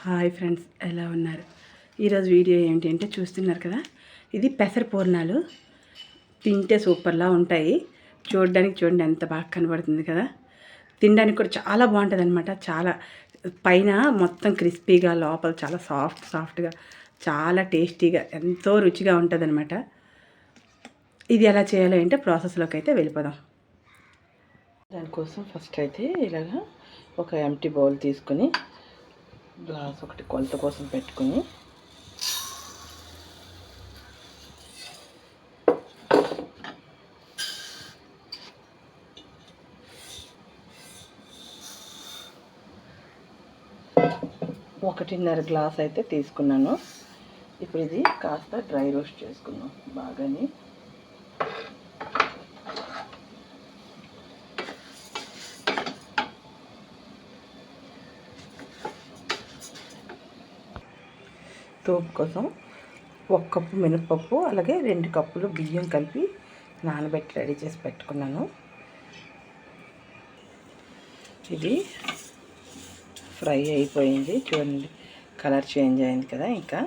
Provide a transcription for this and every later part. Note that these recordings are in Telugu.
హాయ్ ఫ్రెండ్స్, ఎలా ఉన్నారు? ఈరోజు వీడియో ఏంటి అంటే చూస్తున్నారు కదా, ఇది పెసర పూర్ణాలు. తింటే సూపర్లా ఉంటాయి. చూడండి ఎంత బాగా కనబడుతుంది కదా. తినడానికి కూడా చాలా బాగుంటుంది అనమాట. చాలా పైన మొత్తం క్రిస్పీగా, లోపల చాలా సాఫ్ట్గా చాలా టేస్టీగా ఎంతో రుచిగా ఉంటుంది అనమాట. ఇది ఎలా చేయాలో అంటే ప్రాసెస్లోకి అయితే వెళ్ళిపోదాం. దానికోసం ఫస్ట్ అయితే ఇలాగా ఒక ఎంటీ బౌల్ తీసుకొని గ్లాస్ ఒకటి కొలత కోసం పెట్టుకొని ఒకటిన్నర గ్లాస్ అయితే తీసుకున్నాను. ఇప్పుడు ఇది కాస్త డ్రై రోస్ట్ చేసుకున్నాం బాగాని. తోపు కోసం 1 కప్పు మినపప్పు, అలాగే 2 కప్పులు బియ్యం కలిపి నానబెట్టి రెడీ చేసి పెట్టుకున్నాను. ఇది ఫ్రై అయిపోయింది, చూడండి కలర్ చేంజ్ అయింది కదా. ఇంకా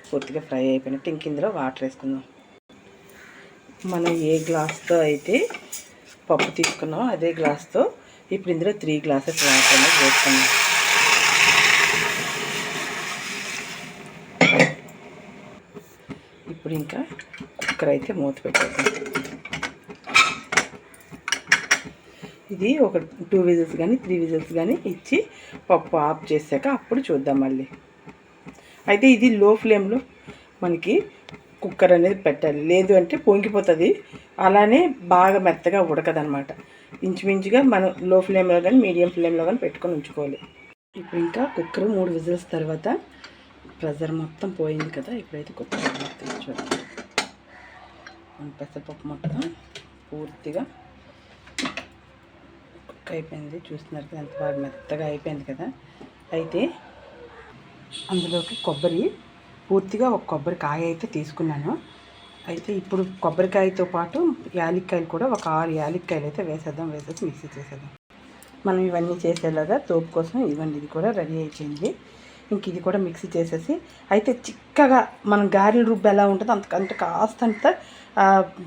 పూర్తిగా ఫ్రై అయిపోయినట్టు ఇంక ఇందులో వాటర్ వేసుకుందాం. మనం ఏ గ్లాస్తో అయితే పప్పు తీసుకున్నామో అదే గ్లాస్తో ఇప్పుడు ఇందులో 3 గ్లాసెస్ వాటర్ అనేది వేసుకున్నాం. ఇప్పుడు ఇంకా కుక్కర్ అయితే మూత పెట్టేద్దాం. ఇది ఒక 2 విజిల్స్ కానీ 3 విజిల్స్ కానీ ఇచ్చి పప్పు ఆఫ్ చేశాక అప్పుడు చూద్దాం మళ్ళీ. అయితే ఇది లో ఫ్లేమ్లో మనకి కుక్కర్ అనేది పెట్టాలి, లేదు అంటే పొంగిపోతుంది. అలానే బాగా మెత్తగా ఉడకదనమాట. ఇంచుమించుగా మనం లో ఫ్లేమ్లో కానీ మీడియం ఫ్లేమ్లో కానీ పెట్టుకొని ఉంచుకోవాలి. ఇప్పుడు ఇంకా కుక్కర్ 3 విజిల్స్ తర్వాత ప్రెజర్ మొత్తం పోయింది కదా. ఇప్పుడైతే కుక్కర్ చూడండి, మన పెసరపప్పు మొత్తం పూర్తిగా కుక్ అయిపోయింది. చూస్తున్నారు కదా ఎంత బాగా మెత్తగా అయిపోయింది కదా. అయితే అందులోకి పూర్తిగా ఒక కొబ్బరికాయ అయితే తీసుకున్నాను. అయితే ఇప్పుడు కొబ్బరికాయతో పాటు యాలక్కాయలు కూడా ఒక 6 యాలక్కాయలు అయితే వేసేసి మిక్సీ చేసేద్దాం. మనం ఇవన్నీ చేసేలాగా తోపు కోసం ఇవన్నీ ఇది కూడా రెడీ అయిపోయింది. ఇంక ఇది కూడా మిక్సీ చేసేసి అయితే చిక్కగా మనం గారెల రుబ్బు ఎలా ఉంటుందో అంత కాస్తంత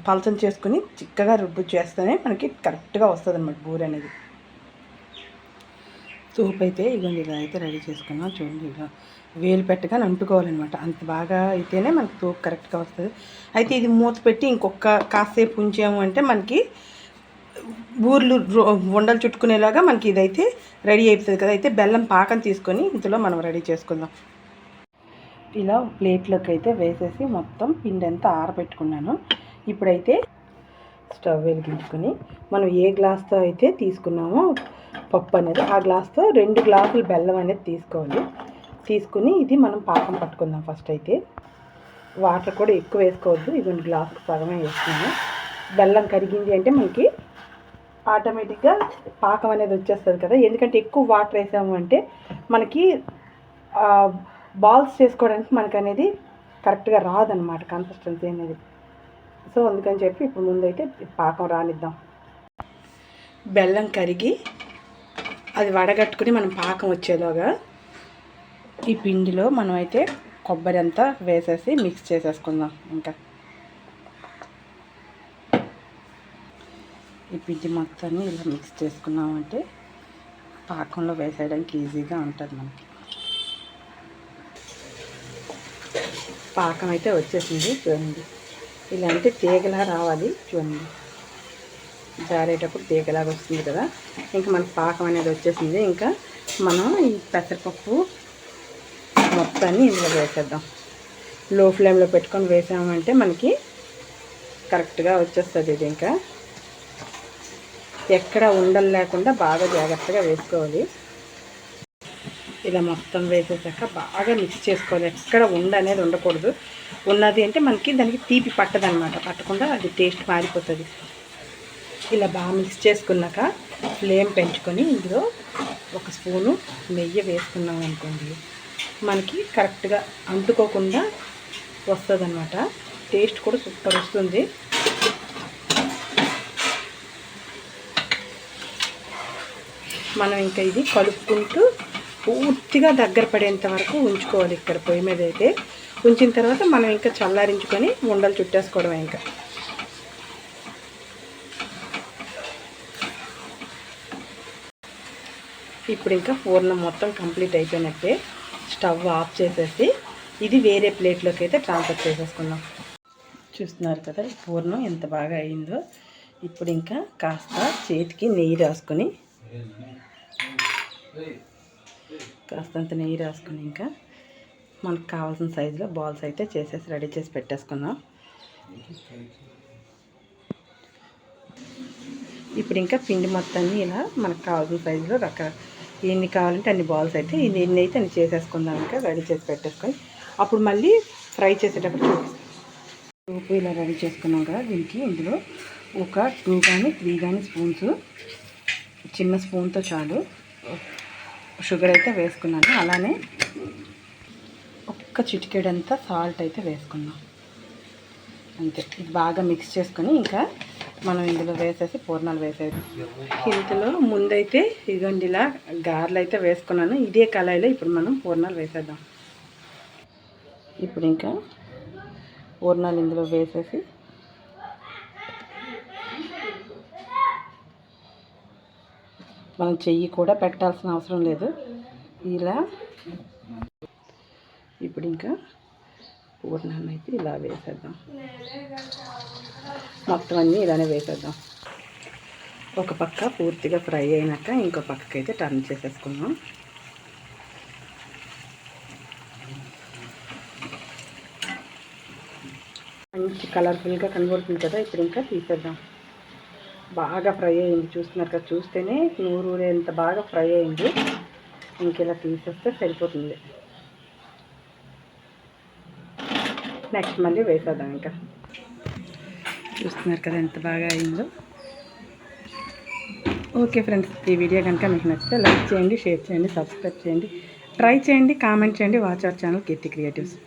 పలచన చేసుకుని చిక్కగా రుబ్బు చేస్తేనే మనకి కరెక్ట్గా వస్తుంది అన్నమాట బూరె అనేది. సూప్ అయితే ఇవన్నీ ఇలా అయితే రెడీ చేసుకున్నాం. చూడండి, ఇలా వేలు పెట్టగానే అంటుకోవాలన్నమాట. అంత బాగా అయితేనే మనకి తోపు కరెక్ట్గా వస్తుంది. అయితే ఇది మూత పెట్టి ఇంకొక కాసేపు ఉంచాము అంటే మనకి బూర్లు ఉండలు చుట్టుకునేలాగా మనకి ఇదైతే రెడీ అయిపోతుంది కదా. అయితే బెల్లం పాకం తీసుకొని ఇందులో మనం రెడీ చేసుకుందాం. ఇలా ప్లేట్లోకి అయితే వేసేసి మొత్తం పిండి అంతా ఆరబెట్టుకున్నాను. ఇప్పుడైతే స్టవ్ వెలిగించుకొని మనం ఏ గ్లాస్తో అయితే తీసుకున్నామో పప్పు అనేది ఆ గ్లాస్తో 2 గ్లాసులు బెల్లం అనేది తీసుకోవాలి. తీసుకుని ఇది మనం పాకం పట్టుకుందాం. ఫస్ట్ అయితే వాటర్ కూడా ఎక్కువ వేసుకోవద్దు, ఈ 2 గ్లాసులు సగమే వేసుకున్నాను. బెల్లం కరిగింది అంటే మనకి ఆటోమేటిక్గా పాకం అనేది వచ్చేస్తుంది కదా. ఎందుకంటే ఎక్కువ వాటర్ వేసాము అంటే మనకి బాల్స్ చేసుకోవడానికి మనకు అనేది కరెక్ట్గా రాదనమాట కన్సిస్టెన్సీ అనేది. సో అందుకని చెప్పి ఇప్పుడు ముందైతే పాకం రానిద్దాం. బెల్లం కరిగి అది వడగట్టుకుని మనం పాకం వచ్చేలాగా ఈ పిండిలో మనం అయితే కొబ్బరి అంతా వేసేసి మిక్స్ చేసేసుకుందాం. ఇంకా ఈ పిండి మొత్తాన్ని ఇలా మిక్స్ చేసుకున్నామంటే పాకంలో వేసేయడానికి ఈజీగా ఉంటుంది మనకి. పాకం అయితే వచ్చేసింది చూడండి. ఇలా అంటే తీగలా రావాలి చూడండి, జారేటప్పుడు తీగలాగా వస్తుంది కదా. ఇంకా మనకి పాకం అనేది వచ్చేసింది. ఇంకా మనం ఈ పెసరపప్పు మొత్తాన్ని ఇందులో వేసేద్దాం. లో ఫ్లేమ్లో పెట్టుకొని వేసామంటే మనకి కరెక్ట్గా వచ్చేస్తుంది. ఇది ఇంకా ఎక్కడ ఉండలు లేకుండా బాగా జాగ్రత్తగా వేసుకోవాలి. ఇలా మొత్తం వేసేసాక బాగా మిక్స్ చేసుకోవాలి. ఎక్కడ అనేది ఉండకూడదు. ఉన్నది అంటే మనకి దానికి తీపి పట్టదనమాట, పట్టకుండా అది టేస్ట్ మారిపోతుంది. ఇలా బాగా మిక్స్ చేసుకున్నాక ఫ్లేమ్ పెంచుకొని ఇందులో 1 స్పూను నెయ్యి వేసుకున్నాం అనుకోండి, మనకి కరెక్ట్గా అంటుకోకుండా వస్తుంది అనమాట. టేస్ట్ కూడా సూపర్ వస్తుంది. మనం ఇంకా ఇది కలుపుకుంటూ పూర్తిగా దగ్గర పడేంత వరకు ఉంచుకోవాలి ఇక్కడ పొయ్యి మీద అయితే. ఉంచిన తర్వాత మనం ఇంకా చల్లారించుకొని ఉండలు చుట్టేసుకోవడం. ఇంకా ఇప్పుడు ఇంకా పూర్ణం మొత్తం కంప్లీట్ అయిపోయినట్టే. స్టవ్ ఆఫ్ చేసేసి ఇది వేరే ప్లేట్లోకి అయితే ట్రాన్స్ఫర్ చేసేసుకుందాం. చూస్తున్నారు కదా పూర్ణం ఎంత బాగా అయిందో. ఇప్పుడు ఇంకా కాస్త చేతికి నెయ్యి రాసుకొని ఇంకా మనకు కావాల్సిన సైజులో బాల్స్ అయితే చేసేసి రెడీ చేసి పెట్టేసుకుందాం. ఇప్పుడు ఇంకా పిండి మొత్తాన్ని ఇలా మనకు కావాల్సిన సైజులో ఎన్ని కావాలంటే అన్ని బాల్స్ అయితే ఎన్ని అయితే అన్ని చేసేసుకుందాం. ఇంకా రెడీ చేసి పెట్టేసుకొని అప్పుడు మళ్ళీ ఫ్రై చేసేటప్పుడు చూపిస్తాం. ఉప్పు ఇలా రెడీ చేసుకున్నాం కదా. దీనికి ఇందులో ఒక 2 కానీ 3 కానీ స్పూన్స్, చిన్న స్పూన్తో చాలు, షుగర్ అయితే వేసుకున్నాను. అలానే ఒక్క చిటికెడంతా సాల్ట్ అయితే వేసుకున్నాం. అంతే. ఇది బాగా మిక్స్ చేసుకొని ఇంకా మనం ఇందులో వేసేసి పూర్ణాలు వేసేది. ఇందులో ముందైతే ఇదిగోండి ఇలా గారెలు అయితే వేసుకున్నాను. ఇదే కళాయిలో ఇప్పుడు మనం పూర్ణాలు వేసేద్దాం. ఇప్పుడు ఇంకా పూర్ణాలు ఇందులో వేసేసి మనం చెయ్యి కూడా పెట్టాల్సిన అవసరం లేదు. ఇలా ఇప్పుడు ఇంకా పూర్ణాన్ని అయితే ఇలా వేసేద్దాం. మొత్తం అన్నీ ఇలానే వేసేద్దాం. ఒక పక్క పూర్తిగా ఫ్రై అయినాక ఇంకో పక్కకి అయితే టర్న్ చేసేసుకుందాం. మంచి కలర్ఫుల్గా కనబడుతుంది కదా. ఇప్పుడు ఇంకా తీసేద్దాం. బాగా ఫ్రై అయింది, చూస్తున్నారు కదా. చూస్తేనే నూరేంత బాగా ఫ్రై అయింది. ఇంక ఇలా తీసేస్తే సరిపోతుంది. నెక్స్ట్ మళ్ళీ వేసేద్దాం. ఇంకా చూస్తున్నారు కదా ఎంత బాగా అయిందో. ఓకే ఫ్రెండ్స్, ఈ వీడియో కనుక మీకు నచ్చితే లైక్ చేయండి, షేర్ చేయండి, సబ్స్క్రైబ్ చేయండి, ట్రై చేయండి, కామెంట్ చేయండి. Watch our channel Keerthi creatives.